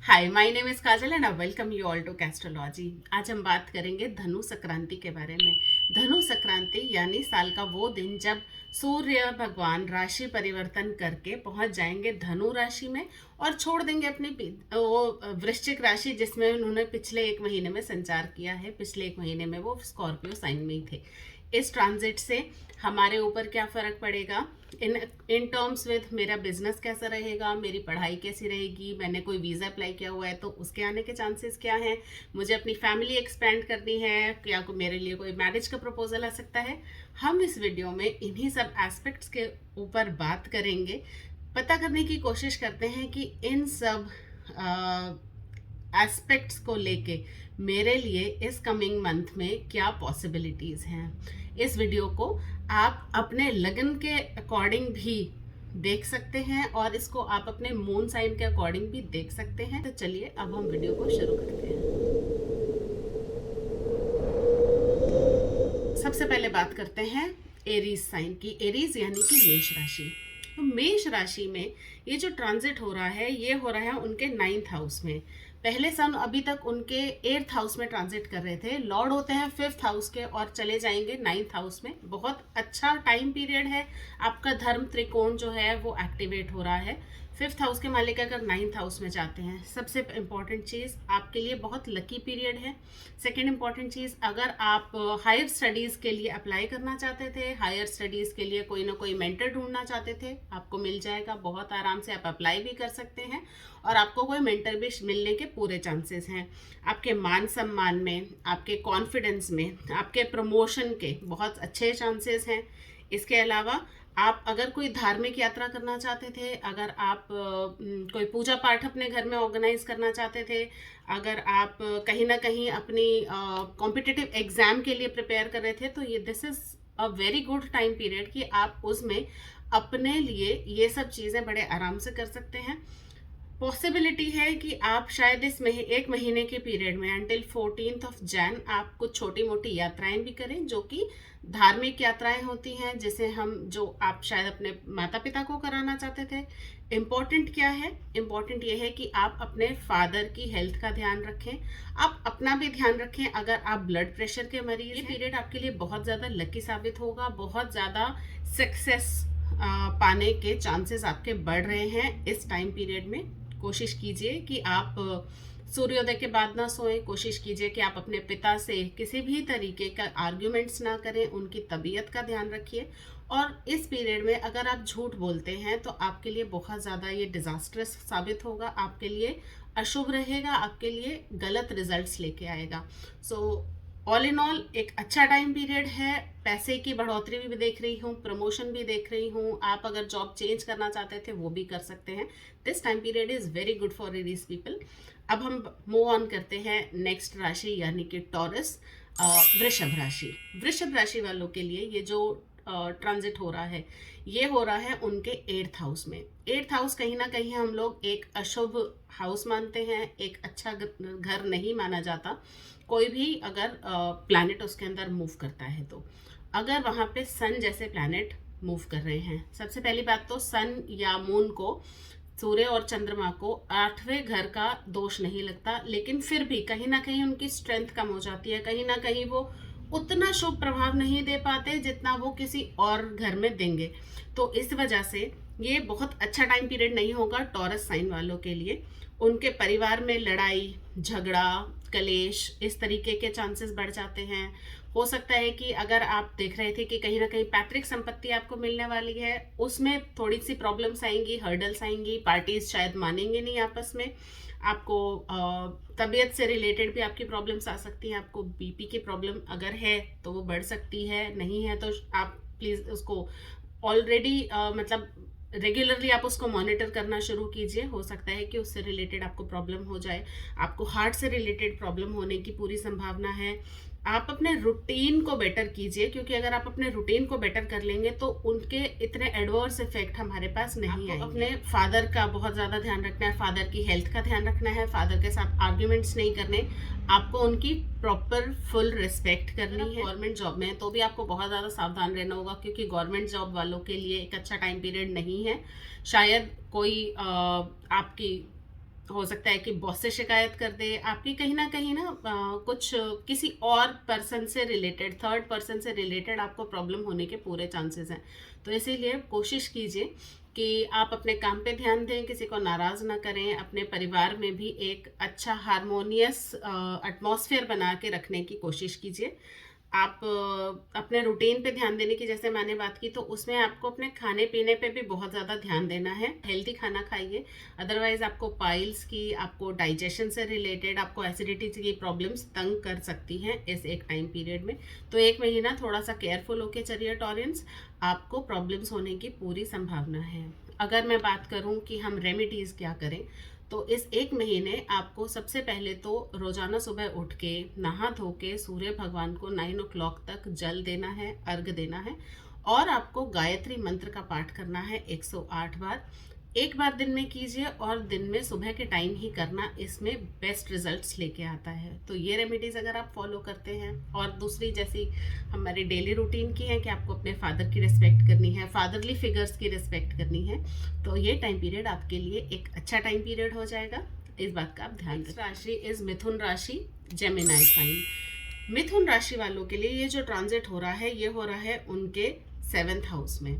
Hi, my name is Kajal and I welcome you all to Castrology. आज हम बात करेंगे धनु संक्रांति के बारे में। धनु संक्रांति यानी साल का वो दिन जब सूर्य भगवान राशि परिवर्तन करके पहुंच जाएंगे धनु राशि में और छोड़ देंगे अपनी वो वृश्चिक राशि जिसमें उन्होंने पिछले एक महीने में संचार किया है। पिछले एक महीने में वो स्कॉर्पियो साइन में ही थे। इस ट्रांजिट से हमारे ऊपर क्या फ़र्क पड़ेगा, इन इन टर्म्स विद मेरा बिजनेस कैसा रहेगा, मेरी पढ़ाई कैसी रहेगी, मैंने कोई वीज़ा अप्लाई किया हुआ है तो उसके आने के चांसेस क्या हैं, मुझे अपनी फैमिली एक्सपेंड करनी है, क्या मेरे लिए कोई मैरिज का प्रपोजल आ सकता है। हम इस वीडियो में इन्हीं सब एस्पेक्ट्स के ऊपर बात करेंगे। पता करने की कोशिश करते हैं कि इन सब एस्पेक्ट्स को लेके मेरे लिए इस कमिंग मंथ में क्या पॉसिबिलिटीज़ हैं। इस वीडियो को आप अपने लगन के अकॉर्डिंग भी देख सकते हैं और इसको आप अपने मून साइन के अकॉर्डिंग भी देख सकते हैं। तो चलिए अब हम वीडियो को शुरू करते हैं। सबसे पहले बात करते हैं एरीज साइन की। एरीज यानी कि मेष राशि। तो मेष राशि में ये जो ट्रांजिट हो रहा है ये हो रहा है उनके 9th हाउस में। पहले सन अभी तक उनके 8th हाउस में ट्रांजिट कर रहे थे। लॉर्ड होते हैं 5th हाउस के और चले जाएंगे 9th हाउस में। बहुत अच्छा टाइम पीरियड है। आपका धर्म त्रिकोण जो है वो एक्टिवेट हो रहा है। 5th हाउस के मालिक अगर 9th हाउस में जाते हैं, सबसे इम्पॉर्टेंट चीज़ आपके लिए बहुत लकी पीरियड है। सेकेंड इम्पॉर्टेंट चीज़, अगर आप हायर स्टडीज़ के लिए अप्लाई करना चाहते थे, हायर स्टडीज़ के लिए कोई ना कोई मेंटर ढूंढना चाहते थे, आपको मिल जाएगा। बहुत आराम से आप अप्लाई भी कर सकते हैं और आपको कोई मेंटर भी मिलने के पूरे चांसेस हैं। आपके मान सम्मान में, आपके कॉन्फिडेंस में, आपके प्रमोशन के बहुत अच्छे चांसेस हैं। इसके अलावा आप अगर कोई धार्मिक यात्रा करना चाहते थे, अगर आप कोई पूजा पाठ अपने घर में ऑर्गेनाइज करना चाहते थे, अगर आप कहीं ना कहीं अपनी कॉम्पिटिटिव एग्जाम के लिए प्रिपेयर कर रहे थे, तो ये this is a very good time period कि आप उसमें अपने लिए ये सब चीज़ें बड़े आराम से कर सकते हैं। पॉसिबिलिटी है कि आप शायद इस एक महीने के पीरियड में अंटिल 14th जैन आप कुछ छोटी मोटी यात्राएं भी करें, जो कि धार्मिक यात्राएं होती हैं, जिसे हम जो आप शायद अपने माता पिता को कराना चाहते थे। इम्पॉर्टेंट क्या है? इम्पॉर्टेंट ये है कि आप अपने फादर की हेल्थ का ध्यान रखें, आप अपना भी ध्यान रखें। अगर आप ब्लड प्रेशर के मरीज, ये पीरियड आपके लिए बहुत ज़्यादा लकी साबित होगा। बहुत ज़्यादा सक्सेस पाने के चांसेस आपके बढ़ रहे हैं इस टाइम पीरियड में। कोशिश कीजिए कि आप सूर्योदय के बाद ना सोएं। कोशिश कीजिए कि आप अपने पिता से किसी भी तरीके का आर्ग्यूमेंट्स ना करें, उनकी तबीयत का ध्यान रखिए। और इस पीरियड में अगर आप झूठ बोलते हैं तो आपके लिए बहुत ज़्यादा ये डिज़ास्ट्रस साबित होगा, आपके लिए अशुभ रहेगा, आपके लिए गलत रिजल्ट्स लेके आएगा। सो ऑल इन ऑल एक अच्छा टाइम पीरियड है। पैसे की बढ़ोतरी भी देख रही हूँ, प्रमोशन भी देख रही हूँ। आप अगर जॉब चेंज करना चाहते थे वो भी कर सकते हैं। This time period is very good for Aries people. अब हम मूव ऑन करते हैं नेक्स्ट राशि यानी कि टॉरस, वृषभ राशि। वृषभ राशि वालों के लिए ये जो ट्रांजिट हो रहा है ये हो रहा है उनके 8th हाउस में। 8th हाउस कहीं ना कहीं हम लोग एक अशुभ हाउस मानते हैं, एक अच्छा घर नहीं माना जाता। कोई भी अगर प्लैनेट उसके अंदर मूव करता है तो अगर वहाँ पे सन जैसे प्लैनेट मूव कर रहे हैं, सबसे पहली बात तो सन या मून को, सूर्य और चंद्रमा को 8वें घर का दोष नहीं लगता, लेकिन फिर भी कहीं ना कहीं उनकी स्ट्रेंथ कम हो जाती है। कहीं ना कहीं वो उतना शुभ प्रभाव नहीं दे पाते जितना वो किसी और घर में देंगे। तो इस वजह से ये बहुत अच्छा टाइम पीरियड नहीं होगा टॉरस साइन वालों के लिए। उनके परिवार में लड़ाई झगड़ा कलेश इस तरीके के चांसेस बढ़ जाते हैं। हो सकता है कि अगर आप देख रहे थे कि कहीं ना कहीं पैतृक संपत्ति आपको मिलने वाली है, उसमें थोड़ी सी प्रॉब्लम्स आएंगी, हर्डल्स आएंगी, पार्टीज शायद मानेंगे नहीं आपस में। आपको तबीयत से रिलेटेड भी आपकी प्रॉब्लम्स आ सकती हैं। आपको बीपी की प्रॉब्लम अगर है तो वो बढ़ सकती है, नहीं है तो आप प्लीज़ उसको ऑलरेडी मतलब रेगुलरली आप उसको मॉनिटर करना शुरू कीजिए। हो सकता है कि उससे रिलेटेड आपको प्रॉब्लम हो जाए। आपको हार्ट से रिलेटेड प्रॉब्लम होने की पूरी संभावना है। आप अपने रूटीन को बेटर कीजिए, क्योंकि अगर आप अपने रूटीन को बेटर कर लेंगे तो उनके इतने एडवर्स इफेक्ट हमारे पास नहीं आएंगे। अपने फादर का बहुत ज़्यादा ध्यान रखना है, फादर की हेल्थ का ध्यान रखना है, फादर के साथ आर्ग्यूमेंट्स नहीं करने, आपको उनकी प्रॉपर फुल रिस्पेक्ट करनी है। गवर्नमेंट जॉब में है तो भी आपको बहुत ज़्यादा सावधान रहना होगा, क्योंकि गवर्नमेंट जॉब वालों के लिए एक अच्छा टाइम पीरियड नहीं है। शायद कोई आपकी हो सकता है कि बॉस से शिकायत कर दे आपकी, कहीं ना कुछ किसी और पर्सन से रिलेटेड, थर्ड पर्सन से रिलेटेड आपको प्रॉब्लम होने के पूरे चांसेस हैं। तो इसीलिए कोशिश कीजिए कि आप अपने काम पे ध्यान दें, किसी को नाराज़ ना करें, अपने परिवार में भी एक अच्छा हारमोनियस एटमॉस्फेयर बना के रखने की कोशिश कीजिए। आप अपने रूटीन पे ध्यान देने की जैसे मैंने बात की, तो उसमें आपको अपने खाने पीने पे भी बहुत ज़्यादा ध्यान देना है। हेल्दी खाना खाइए, अदरवाइज आपको पाइल्स की, आपको डाइजेशन से रिलेटेड, आपको एसिडिटी की प्रॉब्लम्स तंग कर सकती हैं इस एक टाइम पीरियड में। तो 1 महीना थोड़ा सा केयरफुल होके चलिए टॉरेंस, आपको प्रॉब्लम्स होने की पूरी संभावना है। अगर मैं बात करूं कि हम रेमेडीज़ क्या करें, तो इस 1 महीने आपको सबसे पहले तो रोजाना सुबह उठ के नहा धो के सूर्य भगवान को 9 o'clock तक जल देना है, अर्घ देना है, और आपको गायत्री मंत्र का पाठ करना है 108 बार। एक बार दिन में कीजिए और दिन में सुबह के टाइम ही करना, इसमें बेस्ट रिजल्ट्स लेके आता है। तो ये रेमेडीज़ अगर आप फॉलो करते हैं, और दूसरी जैसी हमारी डेली रूटीन की है कि आपको अपने फादर की रिस्पेक्ट करनी है, फादरली फिगर्स की रिस्पेक्ट करनी है, तो ये टाइम पीरियड आपके लिए एक अच्छा टाइम पीरियड हो जाएगा। इस बात का आप ध्यान रखें। राशि इज मिथुन राशि, जेमिनाई साइन। मिथुन राशि वालों के लिए ये जो ट्रांजिट हो रहा है, ये हो रहा है उनके 7th हाउस में।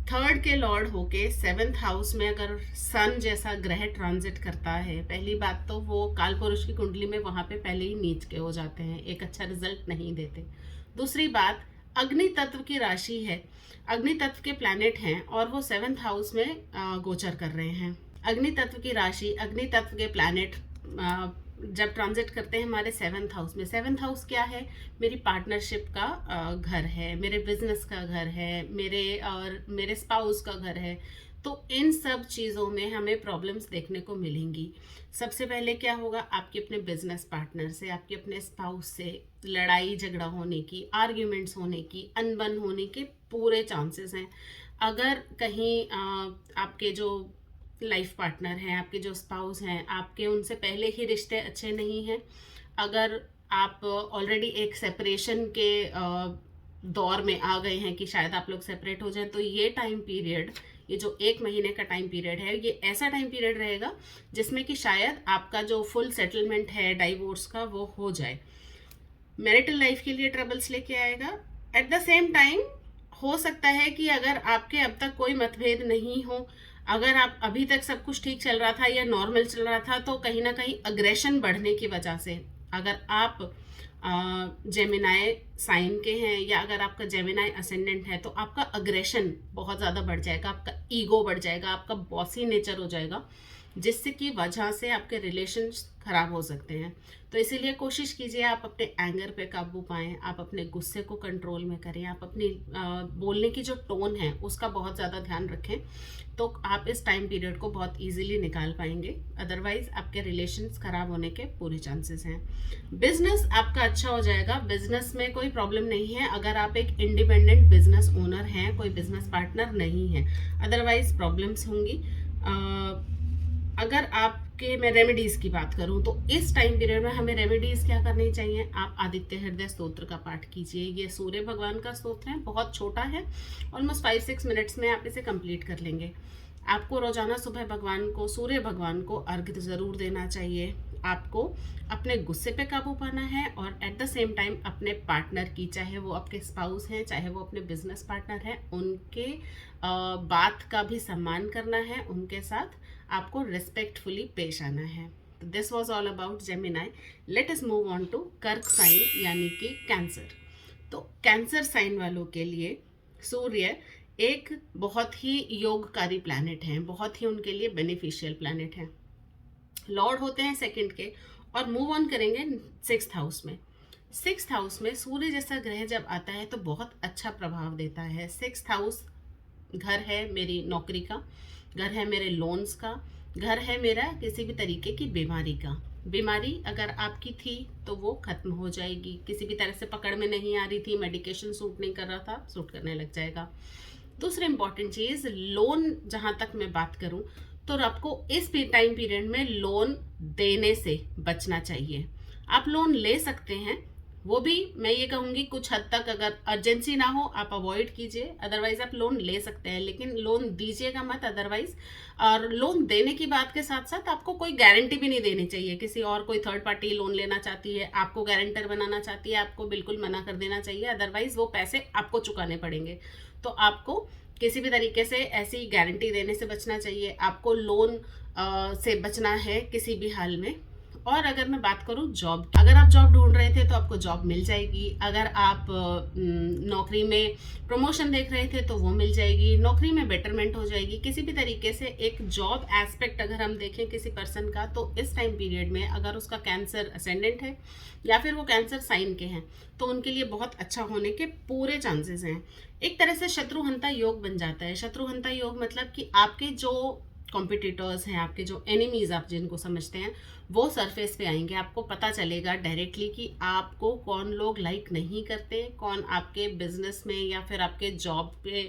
3rd के लॉर्ड होके 7th हाउस में अगर सन जैसा ग्रह ट्रांजिट करता है, पहली बात तो वो काल पुरुष की कुंडली में वहाँ पे पहले ही नीच के हो जाते हैं, एक अच्छा रिजल्ट नहीं देते। दूसरी बात, अग्नि तत्व की राशि है, अग्नि तत्व के प्लैनेट हैं और वो 7th हाउस में गोचर कर रहे हैं। अग्नि तत्व की राशि, अग्नि तत्व के प्लैनेट जब ट्रांजिट करते हैं हमारे 7th हाउस में, 7th हाउस क्या है, मेरी पार्टनरशिप का घर है, मेरे बिजनेस का घर है, मेरे स्पाउस का घर है। तो इन सब चीज़ों में हमें प्रॉब्लम्स देखने को मिलेंगी। सबसे पहले क्या होगा, आपके अपने बिजनेस पार्टनर से, आपके अपने स्पाउस से लड़ाई झगड़ा होने की, आर्ग्यूमेंट्स होने की, अनबन होने के पूरे चांसेस हैं। अगर कहीं आपके जो लाइफ पार्टनर हैं, आपके जो स्पाउस हैं, आपके उनसे पहले ही रिश्ते अच्छे नहीं हैं, अगर आप ऑलरेडी एक सेपरेशन के दौर में आ गए हैं कि शायद आप लोग सेपरेट हो जाएं, तो ये टाइम पीरियड, ये जो 1 महीने का टाइम पीरियड है, ये ऐसा टाइम पीरियड रहेगा जिसमें कि शायद आपका जो फुल सेटलमेंट है डाइवोर्स का, वो हो जाए। मैरिटल लाइफ के लिए ट्रबल्स लेके आएगा। एट द सेम टाइम हो सकता है कि अगर आपके अब तक कोई मतभेद नहीं हो, अगर आप अभी तक सब कुछ ठीक चल रहा था या नॉर्मल चल रहा था, तो कहीं ना कहीं अग्रेशन बढ़ने की वजह से, अगर आप जेमिनाई साइन के हैं या अगर आपका जेमिनाई असेंडेंट है, तो आपका अग्रेशन बहुत ज़्यादा बढ़ जाएगा, आपका ईगो बढ़ जाएगा, आपका बॉसी नेचर हो जाएगा, जिससे की वजह से आपके रिलेशंस खराब हो सकते हैं। तो इसीलिए कोशिश कीजिए आप अपने एंगर पे काबू पाएं, आप अपने गुस्से को कंट्रोल में करें, आप अपनी बोलने की जो टोन है उसका बहुत ज़्यादा ध्यान रखें, तो आप इस टाइम पीरियड को बहुत इजीली निकाल पाएंगे। अदरवाइज आपके रिलेशंस खराब होने के पूरे चांसेस हैं। बिजनेस आपका अच्छा हो जाएगा, बिजनेस में कोई प्रॉब्लम नहीं है अगर आप एक इंडिपेंडेंट बिजनेस ओनर हैं, कोई बिजनेस पार्टनर नहीं है, अदरवाइज प्रॉब्लम्स होंगी। अगर आपके, मैं रेमेडीज़ की बात करूं, तो इस टाइम पीरियड में हमें रेमेडीज़ क्या करनी चाहिए, आप आदित्य हृदय स्तोत्र का पाठ कीजिए। ये सूर्य भगवान का स्तोत्र है, बहुत छोटा है, ऑलमोस्ट 5-6 मिनट्स में आप इसे कंप्लीट कर लेंगे। आपको रोजाना सुबह भगवान को, सूर्य भगवान को अर्घ्य ज़रूर देना चाहिए। आपको अपने गुस्से पे काबू पाना है और एट द सेम टाइम अपने पार्टनर की, चाहे वो आपके स्पाउस हैं, चाहे वो अपने बिजनेस पार्टनर हैं, उनके बात का भी सम्मान करना है, उनके साथ आपको रिस्पेक्टफुली पेश आना है। तो this was all about Gemini. Let us move on to कर्क साइन यानी कि कैंसर। तो कैंसर साइन वालों के लिए सूर्य एक बहुत ही योगकारी प्लैनेट है, बहुत ही उनके लिए बेनिफिशियल प्लैनेट है। लॉर्ड होते हैं 2nd के, और मूव ऑन करेंगे 6th हाउस में। 6th हाउस में सूर्य जैसा ग्रह जब आता है तो बहुत अच्छा प्रभाव देता है। 6th हाउस घर है मेरी नौकरी का, घर है मेरे लोन्स का, घर है मेरा किसी भी तरीके की बीमारी का। बीमारी अगर आपकी थी तो वो खत्म हो जाएगी, किसी भी तरह से पकड़ में नहीं आ रही थी, मेडिकेशन सूट नहीं कर रहा था, सूट करने लग जाएगा। दूसरी इंपॉर्टेंट चीज़, लोन जहाँ तक मैं बात करूँ, तो आपको इस टाइम पीरियड में लोन देने से बचना चाहिए। आप लोन ले सकते हैं वो भी मैं ये कहूँगी कुछ हद तक अगर अर्जेंसी ना हो आप अवॉइड कीजिए, अदरवाइज आप लोन ले सकते हैं, लेकिन लोन दीजिएगा मत अदरवाइज। और लोन देने की बात के साथ साथ आपको कोई गारंटी भी नहीं देनी चाहिए। किसी और कोई थर्ड पार्टी लोन लेना चाहती है, आपको गारंटर बनाना चाहती है, आपको बिल्कुल मना कर देना चाहिए, अदरवाइज वो पैसे आपको चुकाने पड़ेंगे। तो आपको किसी भी तरीके से ऐसी गारंटी देने से बचना चाहिए, आपको लोन से बचना है किसी भी हाल में। और अगर मैं बात करूं जॉब, अगर आप जॉब ढूंढ रहे थे तो आपको जॉब मिल जाएगी। अगर आप नौकरी में प्रमोशन देख रहे थे तो वो मिल जाएगी, नौकरी में बेटरमेंट हो जाएगी। किसी भी तरीके से एक जॉब एस्पेक्ट अगर हम देखें किसी पर्सन का, तो इस टाइम पीरियड में अगर उसका कैंसर असेंडेंट है या फिर वो कैंसर साइन के हैं तो उनके लिए बहुत अच्छा होने के पूरे चांसेस हैं। एक तरह से शत्रुहंता योग बन जाता है। शत्रुहंता योग मतलब कि आपके जो कॉम्पिटिटर्स हैं, आपके जो एनिमीज आप जिनको समझते हैं, वो सरफेस पे आएंगे। आपको पता चलेगा डायरेक्टली कि आपको कौन लोग लाइक नहीं करते, कौन आपके बिजनेस में या फिर आपके जॉब पे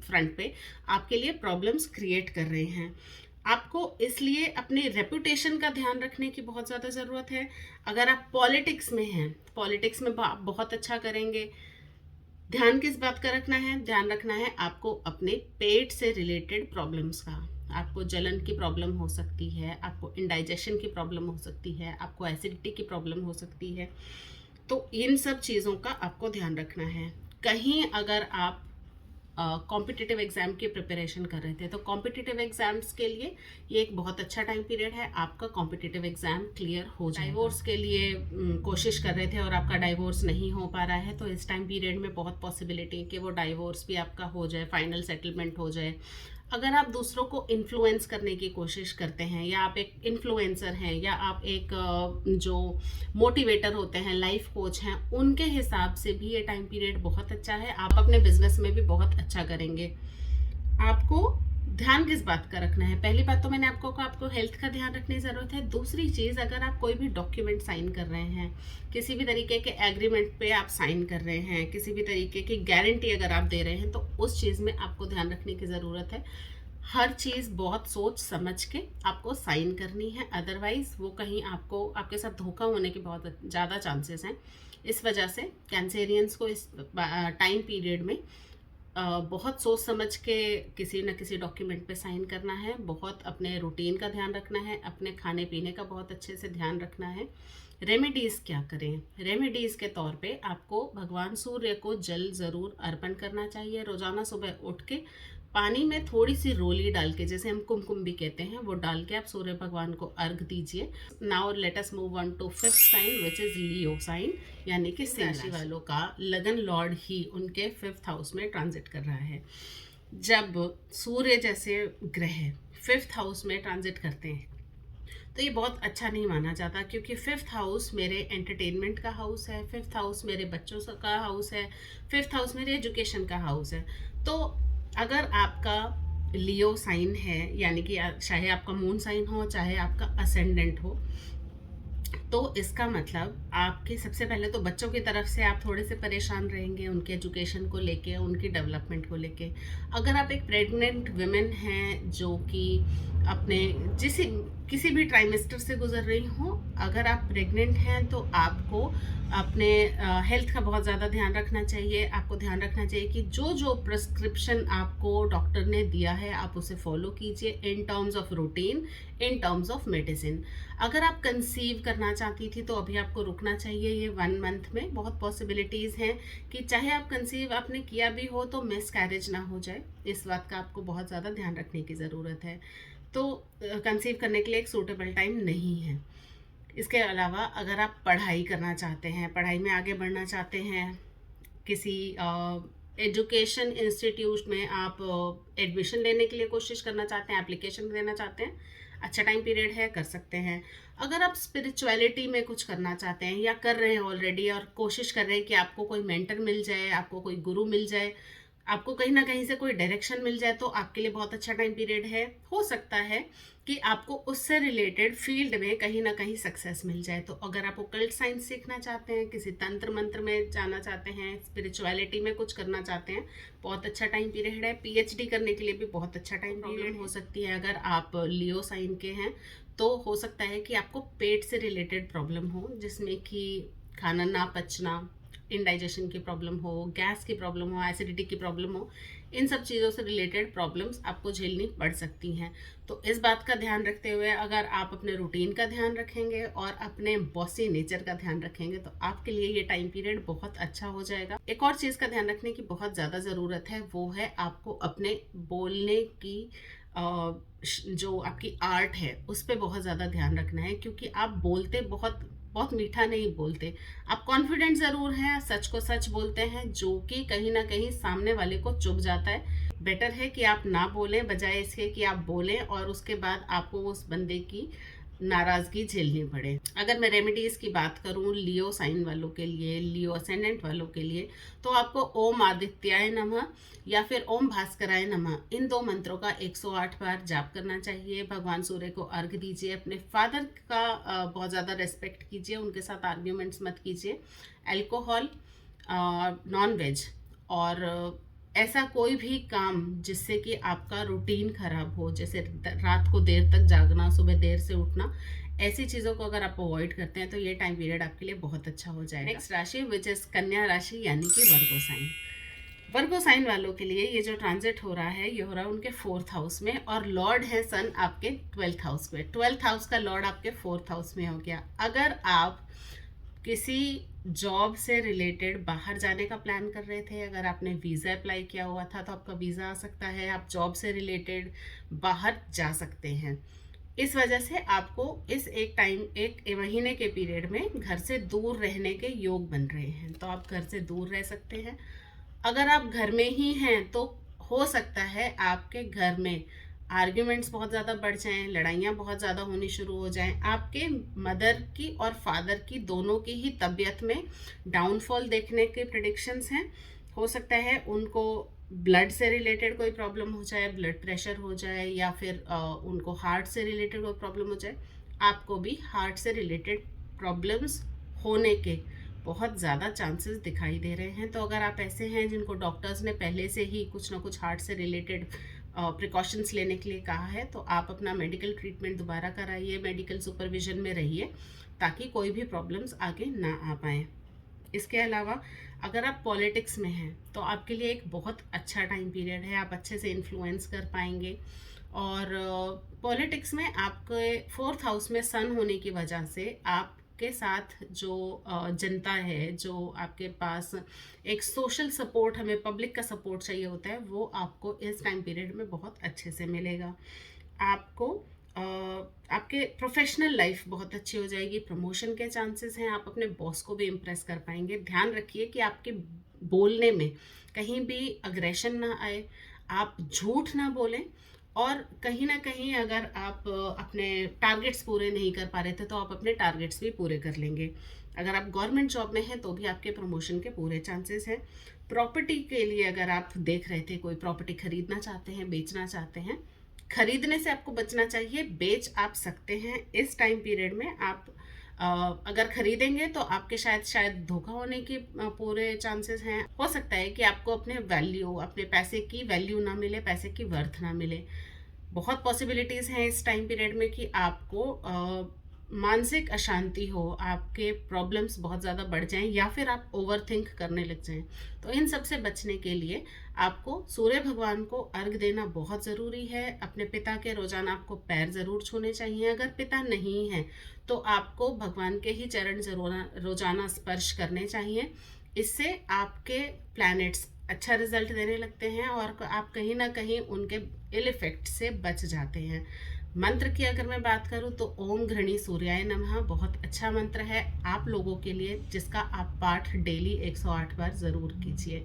फ्रंट पे आपके लिए प्रॉब्लम्स क्रिएट कर रहे हैं। आपको इसलिए अपने रेपुटेशन का ध्यान रखने की बहुत ज़्यादा ज़रूरत है। अगर आप पॉलिटिक्स में हैं, पॉलिटिक्स में आप बहुत अच्छा करेंगे। ध्यान किस बात का रखना है? ध्यान रखना है आपको अपने पेट से रिलेटेड प्रॉब्लम्स का। आपको जलन की प्रॉब्लम हो सकती है, आपको इंडाइजेशन की प्रॉब्लम हो सकती है, आपको एसिडिटी की प्रॉब्लम हो सकती है। तो इन सब चीज़ों का आपको ध्यान रखना है। कहीं अगर आप कॉम्पिटिटिव एग्ज़ाम की प्रिपरेशन कर रहे थे तो कॉम्पिटिटिव एग्ज़ाम्स के लिए ये एक बहुत अच्छा टाइम पीरियड है, आपका कॉम्पिटिटिव एग्ज़ाम क्लियर हो जाएगा। डाइवोर्स के लिए कोशिश कर रहे थे और आपका डाइवोर्स नहीं हो पा रहा है तो इस टाइम पीरियड में बहुत पॉसिबिलिटी है कि वो डाइवोर्स भी आपका हो जाए, फाइनल सेटलमेंट हो जाए। अगर आप दूसरों को इन्फ्लुएंस करने की कोशिश करते हैं, या आप एक इन्फ्लुएंसर हैं, या आप एक जो मोटिवेटर होते हैं, लाइफ कोच हैं, उनके हिसाब से भी ये टाइम पीरियड बहुत अच्छा है। आप अपने बिजनेस में भी बहुत अच्छा करेंगे। आपको ध्यान किस बात का रखना है? पहली बात तो मैंने आपको कहा, आपको हेल्थ का ध्यान रखने की ज़रूरत है। दूसरी चीज़, अगर आप कोई भी डॉक्यूमेंट साइन कर रहे हैं, किसी भी तरीके के एग्रीमेंट पे आप साइन कर रहे हैं, किसी भी तरीके की गारंटी अगर आप दे रहे हैं, तो उस चीज़ में आपको ध्यान रखने की ज़रूरत है। हर चीज़ बहुत सोच समझ के आपको साइन करनी है, अदरवाइज़ वो कहीं आपको आपके साथ धोखा होने के बहुत ज़्यादा चांसेस हैं। इस वजह से कैंसेरियंस को इस टाइम पीरियड में बहुत सोच समझ के किसी न किसी डॉक्यूमेंट पे साइन करना है। बहुत अपने रूटीन का ध्यान रखना है, अपने खाने पीने का बहुत अच्छे से ध्यान रखना है। रेमेडीज़ क्या करें? रेमेडीज़ के तौर पे आपको भगवान सूर्य को जल ज़रूर अर्पण करना चाहिए। रोज़ाना सुबह उठ के पानी में थोड़ी सी रोली डाल के, जैसे हम कुमकुम भी कहते हैं, वो डाल के आप सूर्य भगवान को अर्घ दीजिए। Now let us move on to 5th sign which is Leo sign, यानी कि सिंह राशि वालों का लगन लॉर्ड ही उनके 5th हाउस में ट्रांजिट कर रहा है। जब सूर्य जैसे ग्रह 5th हाउस में ट्रांजिट करते हैं तो ये बहुत अच्छा नहीं माना जाता, क्योंकि 5th हाउस मेरे एंटरटेनमेंट का हाउस है, 5th हाउस मेरे बच्चों का हाउस है, 5th हाउस मेरे एजुकेशन का हाउस है। तो अगर आपका लियो साइन है, यानी कि चाहे आपका मून साइन हो चाहे आपका असेंडेंट हो, तो इसका मतलब आपके सबसे पहले तो बच्चों की तरफ से आप थोड़े से परेशान रहेंगे, उनके एजुकेशन को लेके, उनकी डेवलपमेंट को लेके। अगर आप एक प्रेग्नेंट वुमेन हैं जो कि अपने किसी भी ट्राइमेस्टर से गुजर रही हो, अगर आप प्रेग्नेंट हैं तो आपको अपने हेल्थ का बहुत ज़्यादा ध्यान रखना चाहिए। आपको ध्यान रखना चाहिए कि जो जो प्रिस्क्रिप्शन आपको डॉक्टर ने दिया है आप उसे फॉलो कीजिए in terms of routine, in terms of medicine. अगर आप कंसीव करना चाहती थी तो अभी आपको रुकना चाहिए। ये 1 मंथ में बहुत पॉसिबिलिटीज़ हैं कि चाहे आप कंसीव आपने किया भी हो तो मिस कैरेज ना हो जाए। इस बात का आपको बहुत ज़्यादा ध्यान रखने की ज़रूरत है। तो कंसीव करने के लिए एक सूटेबल टाइम नहीं है। इसके अलावा अगर आप पढ़ाई करना चाहते हैं, पढ़ाई में आगे बढ़ना चाहते हैं, किसी एजुकेशन इंस्टीट्यूट में आप एडमिशन लेने के लिए कोशिश करना चाहते हैं, एप्लीकेशन देना चाहते हैं, अच्छा टाइम पीरियड है, कर सकते हैं। अगर आप स्पिरिचुअलिटी में कुछ करना चाहते हैं या कर रहे हैं ऑलरेडी और कोशिश कर रहे हैं कि आपको कोई मेंटर मिल जाए, आपको कोई गुरु मिल जाए, आपको कहीं ना कहीं से कोई डायरेक्शन मिल जाए, तो आपके लिए बहुत अच्छा टाइम पीरियड है। हो सकता है कि आपको उससे रिलेटेड फील्ड में कहीं ना कहीं सक्सेस मिल जाए। तो अगर आप ओकल्ट साइंस सीखना चाहते हैं, किसी तंत्र मंत्र में जाना चाहते हैं, स्पिरिचुअलिटी में कुछ करना चाहते हैं, बहुत अच्छा टाइम पीरियड है। पीएचडी करने के लिए भी बहुत अच्छा टाइम पीरियड हो सकती है। अगर आप लियो साइन के हैं तो हो सकता है कि आपको पेट से रिलेटेड प्रॉब्लम हो, जिसमें कि खाना ना पचना, इंडाइजेशन की प्रॉब्लम हो, गैस की प्रॉब्लम हो, एसिडिटी की प्रॉब्लम हो, इन सब चीज़ों से रिलेटेड प्रॉब्लम्स आपको झेलनी पड़ सकती हैं। तो इस बात का ध्यान रखते हुए अगर आप अपने रूटीन का ध्यान रखेंगे और अपने बॉसी नेचर का ध्यान रखेंगे तो आपके लिए ये टाइम पीरियड बहुत अच्छा हो जाएगा। एक और चीज़ का ध्यान रखने की बहुत ज़्यादा ज़रूरत है, वो है आपको अपने बोलने की जो आपकी आर्ट है उस पर बहुत ज़्यादा ध्यान रखना है, क्योंकि आप बोलते बहुत बहुत मीठा नहीं बोलते। आप कॉन्फिडेंट ज़रूर हैं, सच को सच बोलते हैं, जो कि कहीं ना कहीं सामने वाले को चुभ जाता है। बेटर है कि आप ना बोलें बजाय इसके कि आप बोलें और उसके बाद आपको उस बंदे की नाराज़गी झेलनी पड़े। अगर मैं रेमेडीज़ की बात करूं लियो साइन वालों के लिए, लियो असेंडेंट वालों के लिए, तो आपको ओम आदित्याय नमः या फिर ओम भास्कराय नमः, इन 2 मंत्रों का 108 बार जाप करना चाहिए। भगवान सूर्य को अर्घ दीजिए। अपने फादर का बहुत ज़्यादा रेस्पेक्ट कीजिए, उनके साथ आर्ग्यूमेंट्स मत कीजिए। अल्कोहल, नॉन वेज और ऐसा कोई भी काम जिससे कि आपका रूटीन खराब हो, जैसे रात को देर तक जागना, सुबह देर से उठना, ऐसी चीज़ों को अगर आप अवॉइड करते हैं तो ये टाइम पीरियड आपके लिए बहुत अच्छा हो जाएगा। नेक्स्ट राशि विच इज़ कन्या राशि यानी कि वर्गो साइन। वर्गो साइन वालों के लिए ये जो ट्रांजिट हो रहा है ये हो रहा है उनके 4th हाउस में, और लॉर्ड है सन आपके 12th हाउस में। 12th हाउस का लॉर्ड आपके 4th हाउस में हो गया। अगर आप किसी जॉब से रिलेटेड बाहर जाने का प्लान कर रहे थे, अगर आपने वीज़ा अप्लाई किया हुआ था तो आपका वीज़ा आ सकता है, आप जॉब से रिलेटेड बाहर जा सकते हैं। इस वजह से आपको इस एक महीने के पीरियड में घर से दूर रहने के योग बन रहे हैं, तो आप घर से दूर रह सकते हैं। अगर आप घर में ही हैं तो हो सकता है आपके घर में आर्ग्यूमेंट्स बहुत ज़्यादा बढ़ जाएं, लड़ाइयाँ बहुत ज़्यादा होनी शुरू हो जाएं, आपके मदर की और फादर की दोनों की ही तबीयत में डाउनफॉल देखने के प्रिडिक्शंस हैं। हो सकता है उनको ब्लड से रिलेटेड कोई प्रॉब्लम हो जाए, ब्लड प्रेशर हो जाए, या फिर उनको हार्ट से रिलेटेड कोई प्रॉब्लम हो जाए। आपको भी हार्ट से रिलेटेड प्रॉब्लम्स होने के बहुत ज़्यादा चांसेस दिखाई दे रहे हैं। तो अगर आप ऐसे हैं जिनको डॉक्टर्स ने पहले से ही कुछ ना कुछ हार्ट से रिलेटेड प्रिकॉशंस लेने के लिए कहा है, तो आप अपना मेडिकल ट्रीटमेंट दोबारा कराइए, मेडिकल सुपरविजन में रहिए, ताकि कोई भी प्रॉब्लम्स आगे ना आ पाएँ। इसके अलावा अगर आप पॉलिटिक्स में हैं तो आपके लिए एक बहुत अच्छा टाइम पीरियड है, आप अच्छे से इन्फ्लुएंस कर पाएंगे। और पॉलिटिक्स में आपके 4th हाउस में सन होने की वजह से आपके साथ जो जनता है, जो आपके पास एक सोशल सपोर्ट, हमें पब्लिक का सपोर्ट चाहिए होता है, वो आपको इस टाइम पीरियड में बहुत अच्छे से मिलेगा। आपको आपके प्रोफेशनल लाइफ बहुत अच्छी हो जाएगी, प्रमोशन के चांसेस हैं, आप अपने बॉस को भी इम्प्रेस कर पाएंगे। ध्यान रखिए कि आपके बोलने में कहीं भी अग्रेशन ना आए, आप झूठ ना बोलें, और कहीं ना कहीं अगर आप अपने टारगेट्स पूरे नहीं कर पा रहे थे तो आप अपने टारगेट्स भी पूरे कर लेंगे। अगर आप गवर्नमेंट जॉब में हैं तो भी आपके प्रमोशन के पूरे चांसेस हैं। प्रॉपर्टी के लिए अगर आप देख रहे थे, कोई प्रॉपर्टी खरीदना चाहते हैं, बेचना चाहते हैं, खरीदने से आपको बचना चाहिए, बेच आप सकते हैं इस टाइम पीरियड में। आप अगर खरीदेंगे तो आपके शायद धोखा होने के पूरे चांसेस हैं। हो सकता है कि आपको अपने पैसे की वैल्यू ना मिले, पैसे की वर्थ ना मिले। बहुत पॉसिबिलिटीज़ हैं इस टाइम पीरियड में कि आपको मानसिक अशांति हो, आपके प्रॉब्लम्स बहुत ज़्यादा बढ़ जाएं, या फिर आप ओवरथिंक करने लग जाएं। तो इन सब से बचने के लिए आपको सूर्य भगवान को अर्घ देना बहुत ज़रूरी है। अपने पिता के रोज़ाना आपको पैर ज़रूर छूने चाहिए। अगर पिता नहीं हैं तो आपको भगवान के ही चरण रोज़ाना स्पर्श करने चाहिए। इससे आपके प्लैनेट्स अच्छा रिजल्ट देने लगते हैं और आप कहीं ना कहीं उनके इल इफेक्ट से बच जाते हैं। मंत्र की अगर मैं बात करूं तो ओम घृणी सूर्याय नमः बहुत अच्छा मंत्र है आप लोगों के लिए, जिसका आप पाठ डेली 108 बार ज़रूर कीजिए।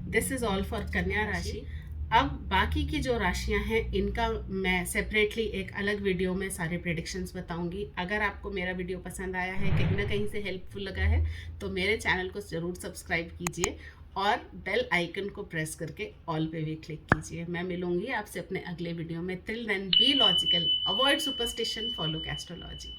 दिस इज़ ऑल फॉर कन्या राशि। अब बाकी की जो राशियां हैं इनका मैं सेपरेटली एक अलग वीडियो में सारे प्रेडिक्शंस बताऊंगी। अगर आपको मेरा वीडियो पसंद आया है, कहीं ना कहीं से हेल्पफुल लगा है, तो मेरे चैनल को ज़रूर सब्सक्राइब कीजिए और बेल आइकन को प्रेस करके ऑल पे भी क्लिक कीजिए। मैं मिलूंगी आपसे अपने अगले वीडियो में। Till then be logical, avoid superstition, follow astrology.